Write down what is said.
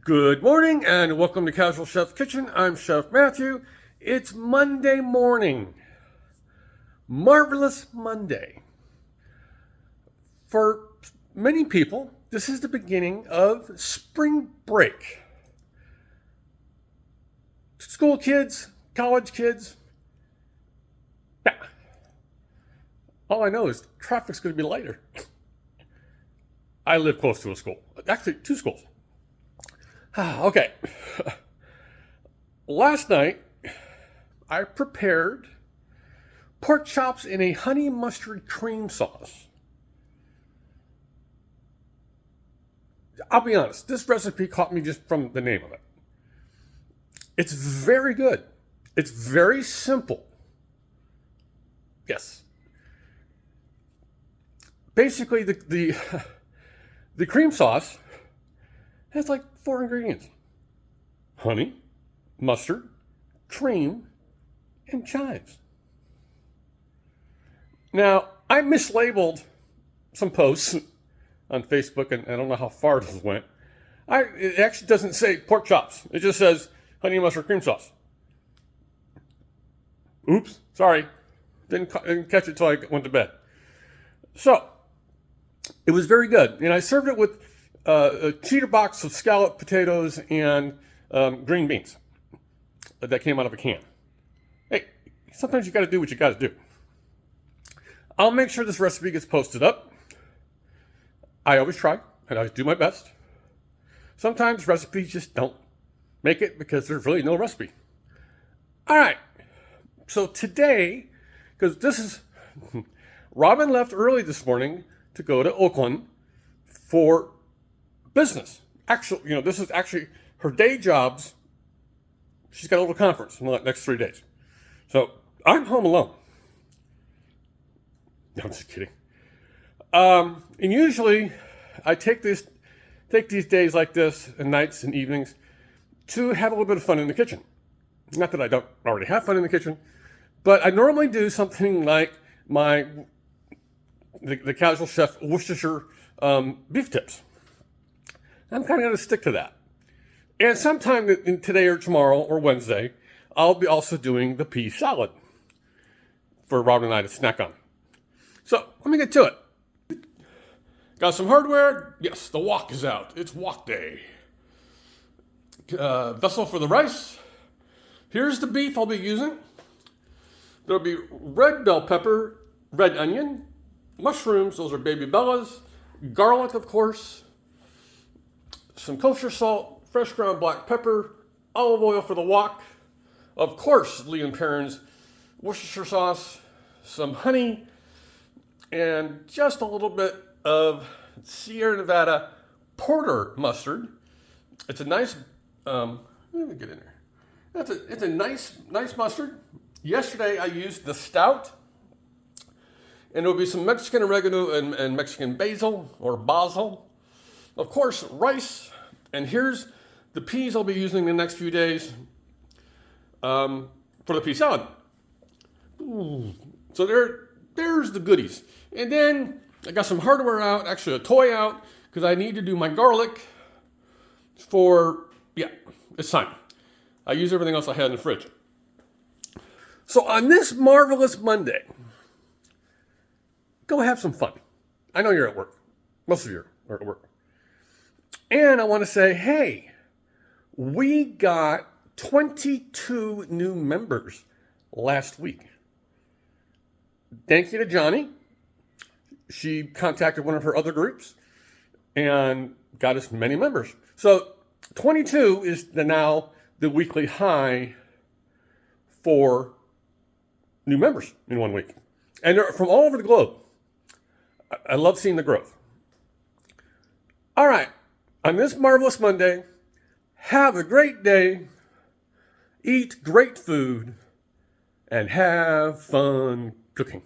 Good morning and welcome to Casual Chef's Kitchen. I'm Chef Matthew. It's Monday morning. Marvelous Monday. For many people, this is the beginning of spring break. School kids, college kids. Yeah. All I know is traffic's going to be lighter. I live close to a school. Actually, two schools. Okay. Last night, I prepared pork chops in a honey mustard cream sauce. I'll be honest, this recipe caught me just from the name of it. It's very good. It's very simple. Yes. Basically, the cream sauce has like 4 ingredients: honey, mustard, cream, and chives. Now, I mislabeled some posts on Facebook, and I don't know how far this went. It actually doesn't say pork chops. It just says honey mustard cream sauce. Oops, sorry. Didn't catch it until I went to bed. So, it was very good. And I served it with a cheater box of scalloped potatoes and green beans that came out of a can. Hey, sometimes you got to do what you got to do. I'll make sure this recipe gets posted up. I always try, and I always do my best. Sometimes recipes just don't make it because there's really no recipe. All right, so today, because this is, Robin left early this morning to go to Oakland for business. Actually, this is actually her day jobs. She's got a little conference in the next 3 days. So I'm home alone. No, I'm just kidding. And usually I take these days like this and nights and evenings to have a little bit of fun in the kitchen. Not that I don't already have fun in the kitchen, but I normally do something like the Casual Chef Worcestershire beef tips. I'm kind of going to stick to that. And sometime in today or tomorrow or Wednesday, I'll be also doing the pea salad for Robin and I to snack on. So let me get to it. Got some hardware. Yes, the wok is out. It's wok day. Vessel for the rice. Here's the beef I'll be using. There'll be red bell pepper, red onion, mushrooms, those are baby bellas, garlic, of course, some kosher salt, fresh ground black pepper, olive oil for the wok, of course, Lee & Perrins Worcestershire sauce, some honey, and just a little bit of Sierra Nevada porter mustard. It's a nice, let me get in there. It's a nice mustard. Yesterday I used the stout, and there'll be some Mexican oregano and Mexican basil or basil. Of course, rice, and here's the peas I'll be using the next few days for the pea salad. Ooh. So there's the goodies. And then I got some hardware out, actually a toy out, because I need to do my garlic it's time. I use everything else I had in the fridge. So on this marvelous Monday, go have some fun. I know you're at work. Most of you are at work. And I want to say, hey, we got 22 new members last week. Thank you to Johnny. She contacted one of her other groups and got us many members. So 22 is now the weekly high for new members in 1 week. And they're from all over the globe. I love seeing the growth. All right. On this marvelous Monday, have a great day, eat great food, and have fun cooking.